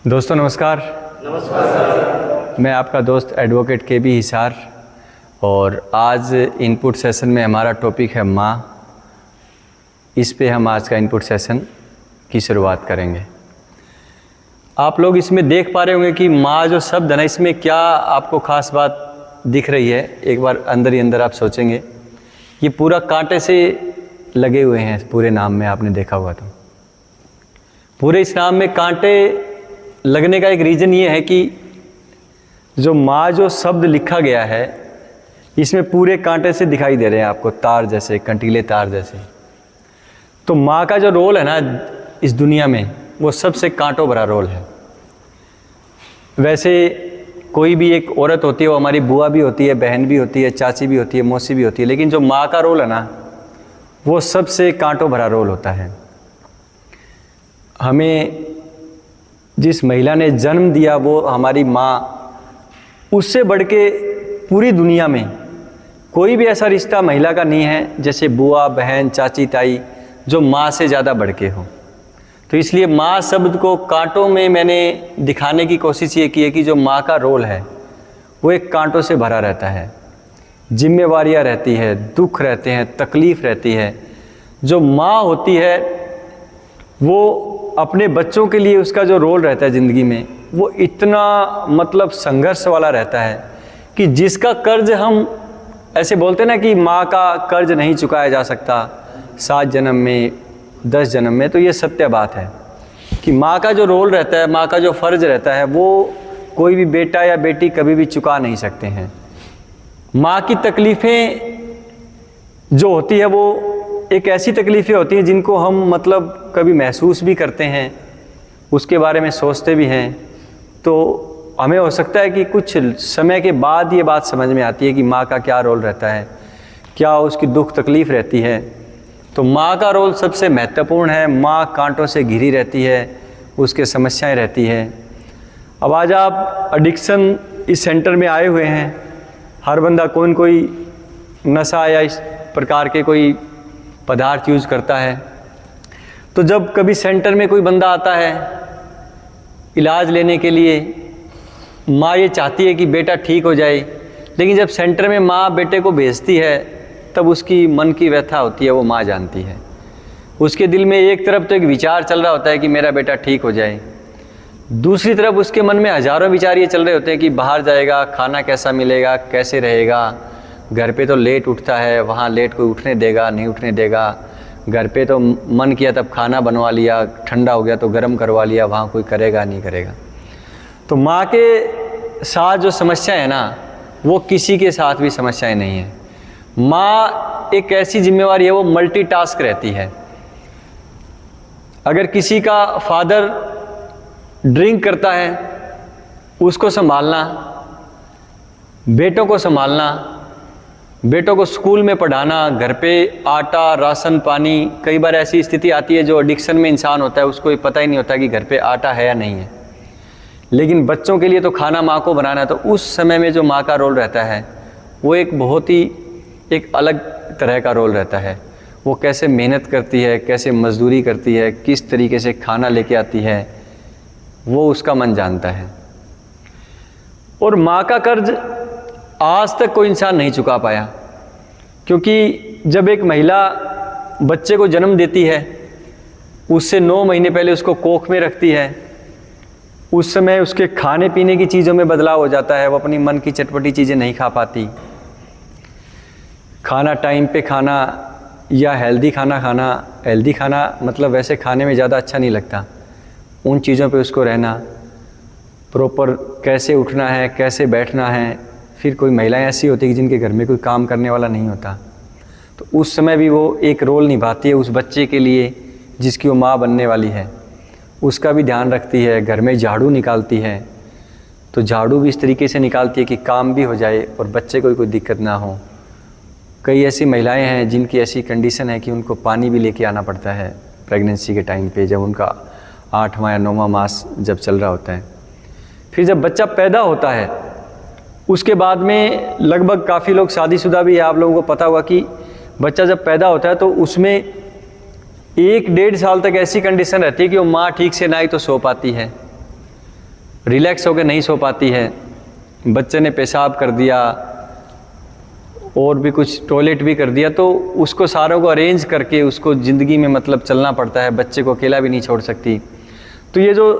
दोस्तों नमस्कार। नमस्कार। मैं आपका दोस्त एडवोकेट के बी हिसार और आज इनपुट सेशन में हमारा टॉपिक है माँ। इस पे हम आज का इनपुट सेशन की शुरुआत करेंगे। आप लोग इसमें देख पा रहे होंगे कि माँ जो शब्द है ना, इसमें क्या आपको ख़ास बात दिख रही है। एक बार अंदर ही अंदर आप सोचेंगे, ये पूरा कांटे से लगे हुए हैं पूरे नाम में। आपने देखा हुआ तो पूरे इस नाम में कांटे लगने का एक रीज़न ये है कि जो माँ जो शब्द लिखा गया है इसमें पूरे कांटे से दिखाई दे रहे हैं आपको, तार जैसे, कंटीले तार जैसे। तो माँ का जो रोल है ना इस दुनिया में, वो सबसे कांटों भरा रोल है। वैसे कोई भी एक औरत होती है, वो हमारी बुआ भी होती है, बहन भी होती है, चाची भी होती है, मौसी भी होती है, लेकिन जो माँ का रोल है ना वो सबसे कांटों भरा रोल होता है। हमें जिस महिला ने जन्म दिया वो हमारी माँ, उससे बढ़ के पूरी दुनिया में कोई भी ऐसा रिश्ता महिला का नहीं है जैसे बुआ, बहन, चाची, ताई, जो माँ से ज़्यादा बढ़ के हो। तो इसलिए माँ शब्द को कांटों में मैंने दिखाने की कोशिश ये की है कि जो माँ का रोल है वो एक कांटों से भरा रहता है। जिम्मेवारियाँ रहती है, दुख रहते हैं, तकलीफ़ रहती है। जो माँ होती है वो अपने बच्चों के लिए उसका जो रोल रहता है ज़िंदगी में, वो इतना मतलब संघर्ष वाला रहता है कि जिसका कर्ज हम ऐसे बोलते हैं ना कि माँ का कर्ज नहीं चुकाया जा सकता 7 जन्म में, 10 जन्म में। तो ये सत्य बात है कि माँ का जो रोल रहता है, माँ का जो फ़र्ज़ रहता है, वो कोई भी बेटा या बेटी कभी भी चुका नहीं सकते हैं। माँ की तकलीफ़ें जो होती है वो एक ऐसी तकलीफ़ें होती हैं जिनको हम मतलब कभी महसूस भी करते हैं, उसके बारे में सोचते भी हैं। तो हमें हो सकता है कि कुछ समय के बाद ये बात समझ में आती है कि माँ का क्या रोल रहता है, क्या उसकी दुख तकलीफ़ रहती है। तो माँ का रोल सबसे महत्वपूर्ण है। माँ कांटों से घिरी रहती है, उसके समस्याएं रहती है। अब आज आप एडिक्शन इस सेंटर में आए हुए हैं। हर बंदा कोई न कोई नशा या इस प्रकार के कोई पदार्थ यूज़ करता है। तो जब कभी सेंटर में कोई बंदा आता है इलाज लेने के लिए, माँ ये चाहती है कि बेटा ठीक हो जाए, लेकिन जब सेंटर में माँ बेटे को भेजती है तब उसकी मन की व्यथा होती है, वो माँ जानती है। उसके दिल में एक तरफ तो एक विचार चल रहा होता है कि मेरा बेटा ठीक हो जाए, दूसरी तरफ उसके मन में हज़ारों विचार ये चल रहे होते हैं कि बाहर जाएगा, खाना कैसा मिलेगा, कैसे रहेगा, घर पे तो लेट उठता है, वहाँ लेट कोई उठने देगा नहीं उठने देगा, घर पे तो मन किया तब खाना बनवा लिया, ठंडा हो गया तो गर्म करवा लिया, वहाँ कोई करेगा नहीं करेगा। तो माँ के साथ जो समस्या है ना, वो किसी के साथ भी समस्याएं नहीं है। माँ एक ऐसी जिम्मेवारी है, वो मल्टीटास्क रहती है। अगर किसी का फादर ड्रिंक करता है, उसको संभालना, बेटों को संभालना, बेटों को स्कूल में पढ़ाना, घर पे आटा, राशन पानी। कई बार ऐसी स्थिति आती है जो एडिक्शन में इंसान होता है, उसको पता ही नहीं होता कि घर पे आटा है या नहीं है, लेकिन बच्चों के लिए तो खाना माँ को बनाना है। तो उस समय में जो माँ का रोल रहता है वो एक बहुत ही एक अलग तरह का रोल रहता है। वो कैसे मेहनत करती है, कैसे मजदूरी करती है, किस तरीके से खाना लेके आती है, वो उसका मन जानता है। और माँ का कर्ज आज तक कोई इंसान नहीं चुका पाया, क्योंकि जब एक महिला बच्चे को जन्म देती है, उससे 9 महीने पहले उसको कोख में रखती है, उस समय उसके खाने पीने की चीज़ों में बदलाव हो जाता है। वो अपनी मन की चटपटी चीज़ें नहीं खा पाती। खाना टाइम पे खाना या हेल्दी खाना खाना, हेल्दी खाना मतलब वैसे खाने में ज़्यादा अच्छा नहीं लगता, उन चीज़ों पे उसको रहना, प्रॉपर कैसे उठना है, कैसे बैठना है। फिर कोई महिलाएं ऐसी होती है कि जिनके घर में कोई काम करने वाला नहीं होता, तो उस समय भी वो एक रोल निभाती है उस बच्चे के लिए जिसकी वो माँ बनने वाली है। उसका भी ध्यान रखती है, घर में झाड़ू निकालती है, तो झाड़ू भी इस तरीके से निकालती है कि काम भी हो जाए और बच्चे को कोई दिक्कत ना हो। कई ऐसी महिलाएं हैं जिनकी ऐसी कंडीशन है कि उनको पानी भी लेके आना पड़ता है प्रेगनेंसी के टाइम पे, जब उनका 8वां या 9वां मास जब चल रहा होता है। फिर जब बच्चा पैदा होता है उसके बाद में लगभग काफ़ी लोग शादीशुदा भी है, आप लोगों को पता होगा कि बच्चा जब पैदा होता है तो उसमें 1-1.5 साल तक ऐसी कंडीशन रहती है कि वो माँ ठीक से ना ही तो सो पाती है, रिलैक्स होकर नहीं सो पाती है, बच्चे ने पेशाब कर दिया और भी कुछ टॉयलेट भी कर दिया, तो उसको सारों को अरेंज करके उसको ज़िंदगी में मतलब चलना पड़ता है, बच्चे को अकेला भी नहीं छोड़ सकती। तो ये जो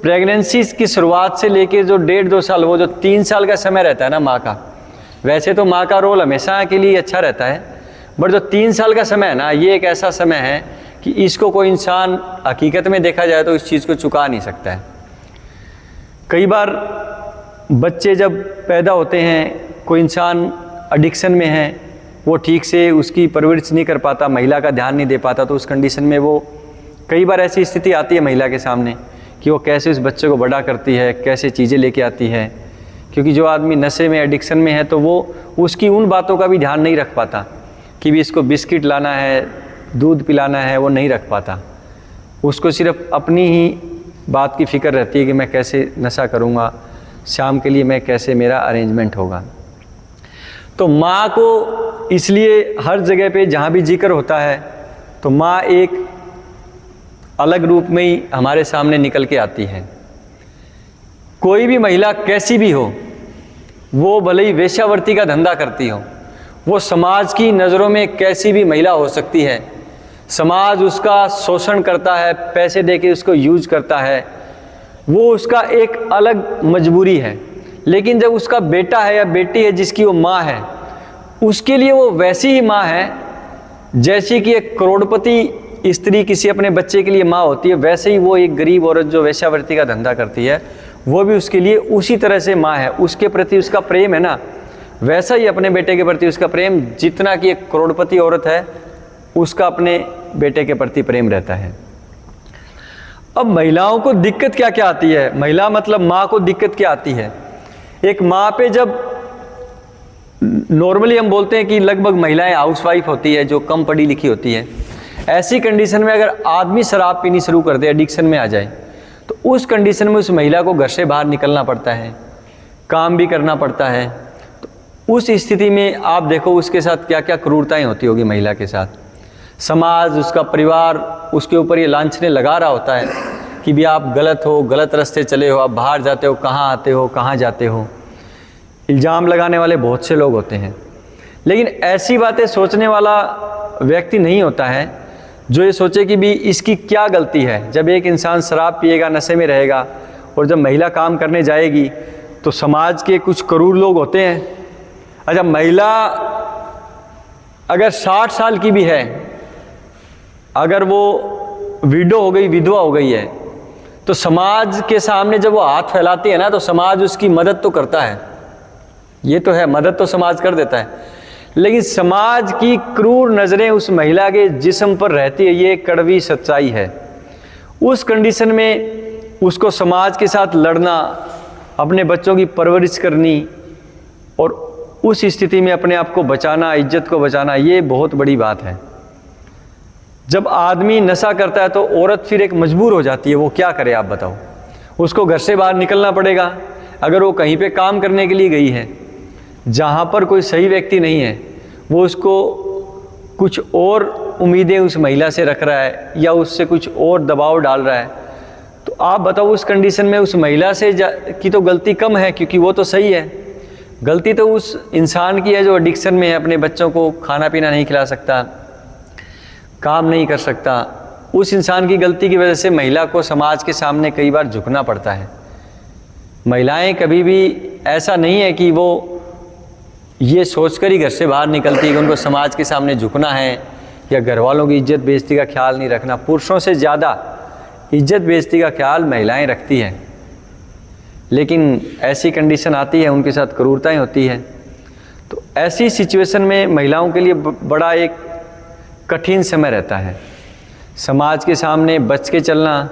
प्रेगनेंसी की शुरुआत से लेके जो 1.5-2 साल, वो जो 3 साल का समय रहता है ना माँ का, वैसे तो माँ का रोल हमेशा के लिए अच्छा रहता है, बट जो 3 साल का समय है ना, ये एक ऐसा समय है कि इसको कोई इंसान हकीकत में देखा जाए तो इस चीज़ को चुका नहीं सकता है। कई बार बच्चे जब पैदा होते हैं, कोई इंसान एडिक्शन में है, वो ठीक से उसकी परवरिश नहीं कर पाता, महिला का ध्यान नहीं दे पाता, तो उस कंडीशन में वो कई बार ऐसी स्थिति आती है महिला के सामने कि वो कैसे उस बच्चे को बड़ा करती है, कैसे चीज़ें लेके आती है। क्योंकि जो आदमी नशे में, एडिक्शन में है, तो वो उसकी उन बातों का भी ध्यान नहीं रख पाता कि भी इसको बिस्किट लाना है, दूध पिलाना है, वो नहीं रख पाता। उसको सिर्फ अपनी ही बात की फ़िक्र रहती है कि मैं कैसे नशा करूँगा, शाम के लिए मैं कैसे मेरा अरेंजमेंट होगा। तो माँ को इसलिए हर जगह पे जहाँ भी जिक्र होता है तो माँ एक अलग रूप में ही हमारे सामने निकल के आती है। कोई भी महिला कैसी भी हो, वो भले ही वेश्यावृत्ति का धंधा करती हो, वो समाज की नज़रों में कैसी भी महिला हो सकती है, समाज उसका शोषण करता है, पैसे देके उसको यूज करता है, वो उसका एक अलग मजबूरी है। लेकिन जब उसका बेटा है या बेटी है जिसकी वो माँ है, उसके लिए वो वैसी ही माँ है जैसी कि एक करोड़पति स्त्री किसी अपने बच्चे के लिए माँ होती है, वैसे ही वो एक गरीब औरत जो वेश्यावृत्ति का धंधा करती है, वो भी उसके लिए उसी तरह से माँ है। उसके प्रति उसका प्रेम है ना, वैसा ही अपने बेटे के प्रति उसका प्रेम जितना कि एक करोड़पति औरत है उसका अपने बेटे के प्रति प्रेम रहता है। अब महिलाओं को दिक्कत क्या क्या आती है, महिला मतलब माँ को दिक्कत क्या आती है। एक माँ पे जब नॉर्मली हम बोलते हैं कि लगभग महिलाएं हाउसवाइफ होती है जो कम पढ़ी लिखी होती है, ऐसी कंडीशन में अगर आदमी शराब पीनी शुरू कर दे, एडिक्शन में आ जाए, तो उस कंडीशन में उस महिला को घर से बाहर निकलना पड़ता है, काम भी करना पड़ता है। तो उस स्थिति में आप देखो उसके साथ क्या क्या क्रूरताएं होती होगी महिला के साथ। समाज, उसका परिवार उसके ऊपर ये लांछने लगा रहा होता है कि भी आप गलत हो, गलत रास्ते चले हो, आप बाहर जाते हो, कहाँ आते हो, कहाँ जाते हो। इल्ज़ाम लगाने वाले बहुत से लोग होते हैं, लेकिन ऐसी बातें सोचने वाला व्यक्ति नहीं होता है जो ये सोचे कि भी इसकी क्या गलती है। जब एक इंसान शराब पिएगा, नशे में रहेगा, और जब महिला काम करने जाएगी तो समाज के कुछ क्रूर लोग होते हैं। अच्छा, महिला अगर 60 साल की भी है, अगर वो विडो हो गई, विधवा हो गई है, तो समाज के सामने जब वो हाथ फैलाती है ना, तो समाज उसकी मदद तो करता है, ये तो है, मदद तो समाज कर देता है, लेकिन समाज की क्रूर नज़रें उस महिला के जिस्म पर रहती है, ये कड़वी सच्चाई है। उस कंडीशन में उसको समाज के साथ लड़ना, अपने बच्चों की परवरिश करनी और उस स्थिति में अपने आप को बचाना, इज्जत को बचाना, ये बहुत बड़ी बात है। जब आदमी नशा करता है तो औरत फिर एक मजबूर हो जाती है, वो क्या करे आप बताओ। उसको घर से बाहर निकलना पड़ेगा। अगर वो कहीं पे काम करने के लिए गई है जहाँ पर कोई सही व्यक्ति नहीं है, वो उसको कुछ और उम्मीदें उस महिला से रख रहा है या उससे कुछ और दबाव डाल रहा है, तो आप बताओ उस कंडीशन में उस महिला से की तो गलती कम है, क्योंकि वो तो सही है। गलती तो उस इंसान की है जो एडिक्शन में है, अपने बच्चों को खाना पीना नहीं खिला सकता, काम नहीं कर सकता। उस इंसान की गलती की वजह से महिला को समाज के सामने कई बार झुकना पड़ता है। महिलाएं कभी भी ऐसा नहीं है कि वो ये सोचकर ही घर से बाहर निकलती है कि उनको समाज के सामने झुकना है या घर वालों की इज्जत बेइज्जती का ख्याल नहीं रखना। पुरुषों से ज़्यादा इज्जत बेइज्जती का ख्याल महिलाएं रखती हैं, लेकिन ऐसी कंडीशन आती है, उनके साथ क्रूरताएं होती है। तो ऐसी सिचुएशन में महिलाओं के लिए बड़ा एक कठिन समय रहता है। समाज के सामने बच के चलना,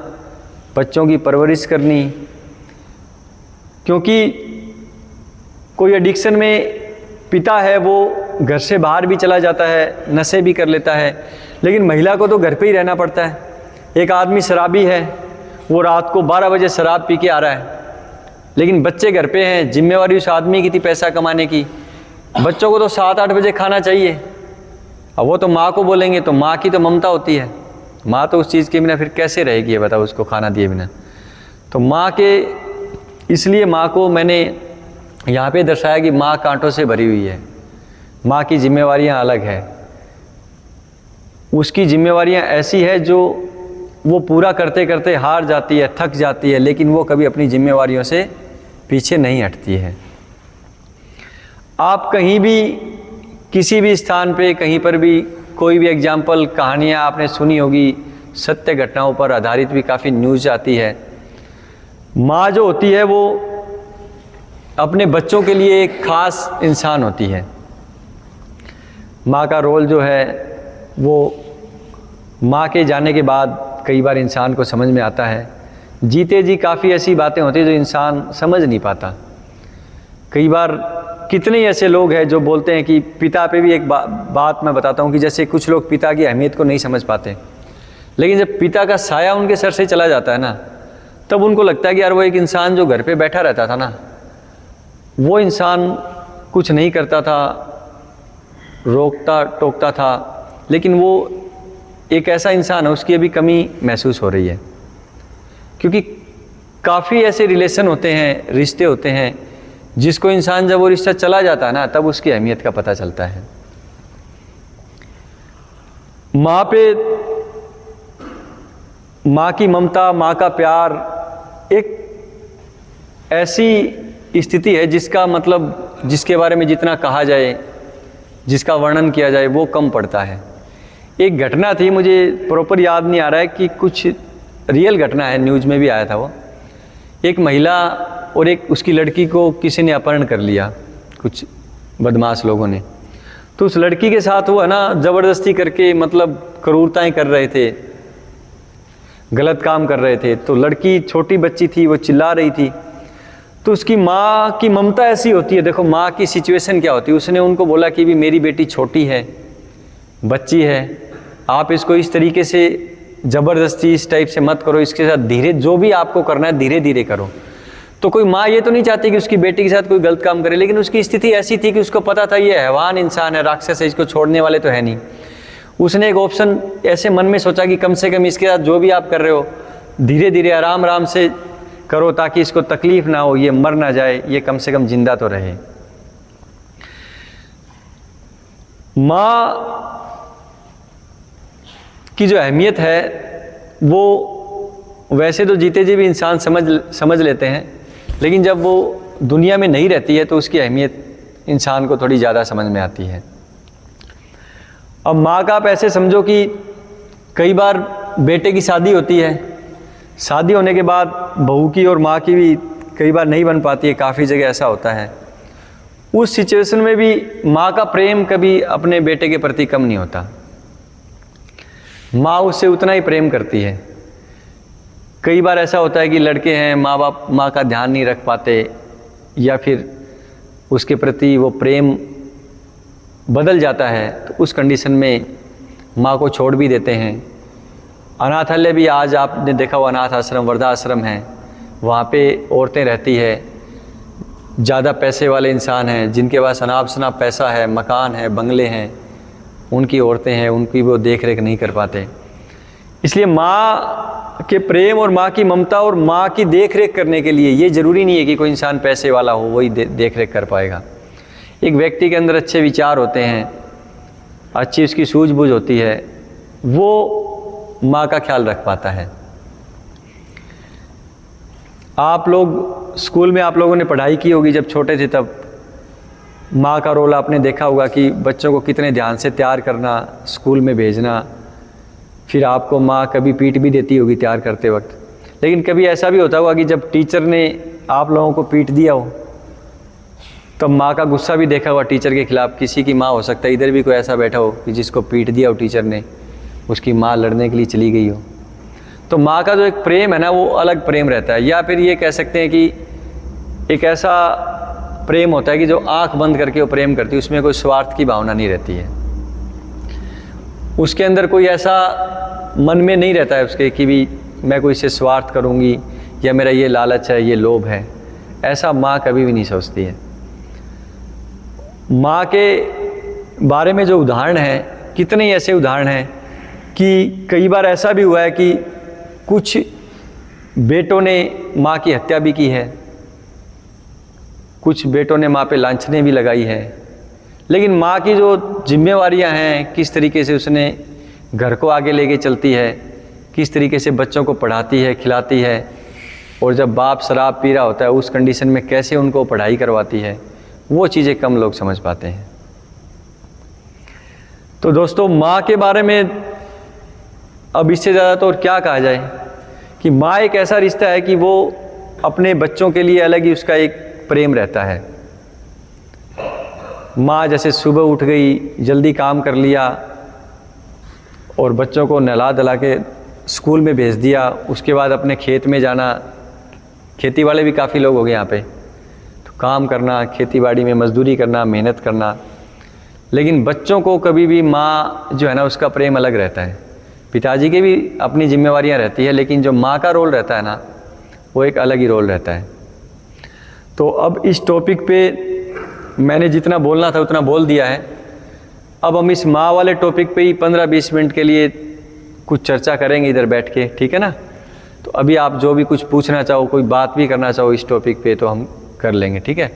बच्चों की परवरिश करनी, क्योंकि कोई एडिक्शन में पिता है वो घर से बाहर भी चला जाता है, नशे भी कर लेता है, लेकिन महिला को तो घर पे ही रहना पड़ता है। एक आदमी शराबी है, वो रात को 12 बजे शराब पी के आ रहा है, लेकिन बच्चे घर पे हैं, जिम्मेवारी उस आदमी की थी पैसा कमाने की। बच्चों को तो 7-8 बजे खाना चाहिए, अब वो तो माँ को बोलेंगे, तो माँ की तो ममता होती है, माँ तो उस चीज़ के बिना फिर कैसे रहेगी ये बताओ, उसको खाना दिए बिना। तो माँ के इसलिए माँ को मैंने यहाँ पे दर्शाया कि माँ कांटों से भरी हुई है, माँ की जिम्मेवारियाँ अलग है। उसकी जिम्मेवारियाँ ऐसी है जो वो पूरा करते करते हार जाती है, थक जाती है, लेकिन वो कभी अपनी जिम्मेवारियों से पीछे नहीं हटती है। आप कहीं भी किसी भी स्थान पे कहीं पर भी कोई भी एग्जाम्पल, कहानियाँ आपने सुनी होगी, सत्य घटनाओं पर आधारित भी काफ़ी न्यूज़ आती है। माँ जो होती है वो अपने बच्चों के लिए एक ख़ास इंसान होती है। माँ का रोल जो है वो माँ के जाने के बाद कई बार इंसान को समझ में आता है। जीते जी काफ़ी ऐसी बातें होती हैं जो इंसान समझ नहीं पाता। कई बार कितने ऐसे लोग हैं जो बोलते हैं कि पिता पे भी एक बात मैं बताता हूँ कि जैसे कुछ लोग पिता की अहमियत को नहीं समझ पाते, लेकिन जब पिता का साया उनके सर से चला जाता है ना, तब उनको लगता है कि यार वो एक इंसान जो घर पे बैठा रहता था ना, वो इंसान कुछ नहीं करता था, रोकता टोकता था, लेकिन वो एक ऐसा इंसान है, उसकी अभी कमी महसूस हो रही है। क्योंकि काफ़ी ऐसे रिलेशन होते हैं, रिश्ते होते हैं, जिसको इंसान जब वो रिश्ता चला जाता है ना, तब उसकी अहमियत का पता चलता है। माँ पे, माँ की ममता, माँ का प्यार एक ऐसी स्थिति है जिसका मतलब, जिसके बारे में जितना कहा जाए, जिसका वर्णन किया जाए, वो कम पड़ता है। एक घटना थी, मुझे प्रॉपर याद नहीं आ रहा है कि कुछ रियल घटना है, न्यूज़ में भी आया था वो। एक महिला और एक उसकी लड़की को किसी ने अपहरण कर लिया, कुछ बदमाश लोगों ने। तो उस लड़की के साथ वो है ना ज़बरदस्ती करके मतलब क्रूरताएं कर रहे थे, गलत काम कर रहे थे। तो लड़की छोटी बच्ची थी, वो चिल्ला रही थी। तो उसकी माँ की ममता ऐसी होती है, देखो माँ की सिचुएशन क्या होती है। उसने उनको बोला कि भी मेरी बेटी छोटी है, बच्ची है, आप इसको इस तरीके से ज़बरदस्ती इस टाइप से मत करो, इसके साथ धीरे, जो भी आपको करना है धीरे धीरे करो। तो कोई माँ ये तो नहीं चाहती कि उसकी बेटी के साथ कोई गलत काम करे, लेकिन उसकी स्थिति ऐसी थी कि उसको पता था ये हैवान इंसान है, राक्षस है, इसको छोड़ने वाले तो है नहीं। उसने एक ऑप्शन ऐसे मन में सोचा कि कम से कम इसके साथ जो भी आप कर रहे हो धीरे धीरे आराम आराम से करो, ताकि इसको तकलीफ ना हो, ये मर ना जाए, ये कम से कम जिंदा तो रहे। माँ की जो अहमियत है वो वैसे तो जीते जी भी इंसान समझ लेते हैं, लेकिन जब वो दुनिया में नहीं रहती है तो उसकी अहमियत इंसान को थोड़ी ज़्यादा समझ में आती है। अब माँ का आप ऐसे समझो कि कई बार बेटे की शादी होती है, शादी होने के बाद बहू की और माँ की भी कई बार नहीं बन पाती है, काफ़ी जगह ऐसा होता है। उस सिचुएशन में भी माँ का प्रेम कभी अपने बेटे के प्रति कम नहीं होता। माँ उससे उतना ही प्रेम करती है। कई बार ऐसा होता है कि लड़के हैं, माँ बाप माँ का ध्यान नहीं रख पाते, या फिर उसके प्रति वो प्रेम बदल जाता है, तो उस कंडीशन में माँ को छोड़ भी देते हैं। अनाथालय भी आज आपने देखा हुआ, अनाथ आश्रम, वृद्धाश्रम है, वहाँ पे औरतें रहती है, ज़्यादा पैसे वाले इंसान हैं जिनके पास अनाप शनाप पैसा है, मकान है, बंगले हैं, उनकी औरतें हैं, उनकी वो देख रेख नहीं कर पाते। इसलिए माँ के प्रेम और माँ की ममता और माँ की देख रेख करने के लिए ये ज़रूरी नहीं है कि कोई इंसान पैसे वाला हो वही देख रेख कर पाएगा। एक व्यक्ति के अंदर अच्छे विचार होते हैं, अच्छी उसकी सूझबूझ होती है, वो माँ का ख्याल रख पाता है। आप लोग स्कूल में आप लोगों ने पढ़ाई की होगी जब छोटे थे, तब माँ का रोल आपने देखा होगा कि बच्चों को कितने ध्यान से तैयार करना, स्कूल में भेजना। फिर आपको माँ कभी पीट भी देती होगी तैयार करते वक्त, लेकिन कभी ऐसा भी होता होगा कि जब टीचर ने आप लोगों को पीट दिया हो तब माँ का गुस्सा भी देखा हुआ टीचर के खिलाफ। किसी की माँ हो सकता है, इधर भी कोई ऐसा बैठा हो कि जिसको पीट दिया हो टीचर ने, उसकी माँ लड़ने के लिए चली गई हो। तो माँ का जो एक प्रेम है ना, वो अलग प्रेम रहता है। या फिर ये कह सकते हैं कि एक ऐसा प्रेम होता है कि जो आंख बंद करके वो प्रेम करती है, उसमें कोई स्वार्थ की भावना नहीं रहती है। उसके अंदर कोई ऐसा मन में नहीं रहता है उसके कि भी मैं कोई इससे स्वार्थ करूँगी या मेरा ये लालच है, ये लोभ है। ऐसा माँ कभी भी नहीं सोचती है। माँ के बारे में जो उदाहरण हैं, कितने ऐसे उदाहरण हैं कि कई बार ऐसा भी हुआ है कि कुछ बेटों ने माँ की हत्या भी की है, कुछ बेटों ने माँ पे लांछनें भी लगाई है, लेकिन माँ की जो जिम्मेवारियाँ हैं, किस तरीके से उसने घर को आगे लेके चलती है, किस तरीके से बच्चों को पढ़ाती है, खिलाती है, और जब बाप शराब पी रहा होता है उस कंडीशन में कैसे उनको पढ़ाई करवाती है, वो चीज़ें कम लोग समझ पाते हैं। तो दोस्तों, माँ के बारे में अब इससे ज़्यादा तो और क्या कहा जाए कि माँ एक ऐसा रिश्ता है कि वो अपने बच्चों के लिए अलग ही उसका एक प्रेम रहता है। माँ जैसे सुबह उठ गई, जल्दी काम कर लिया और बच्चों को नहला धुला के स्कूल में भेज दिया, उसके बाद अपने खेत में जाना। खेती वाले भी काफ़ी लोग हो गए यहाँ पे, तो काम करना, खेती बाड़ी में मजदूरी करना, मेहनत करना। लेकिन बच्चों को कभी भी माँ जो है ना उसका प्रेम अलग रहता है। पिताजी की भी अपनी जिम्मेवारियाँ रहती है, लेकिन जो माँ का रोल रहता है ना वो एक अलग ही रोल रहता है। तो अब इस टॉपिक पे मैंने जितना बोलना था उतना बोल दिया है। अब हम इस माँ वाले टॉपिक पे ही 15-20 मिनट के लिए कुछ चर्चा करेंगे इधर बैठ के, ठीक है ना। तो अभी आप जो भी कुछ पूछना चाहो, कोई बात भी करना चाहो इस टॉपिक पे, तो हम कर लेंगे, ठीक है।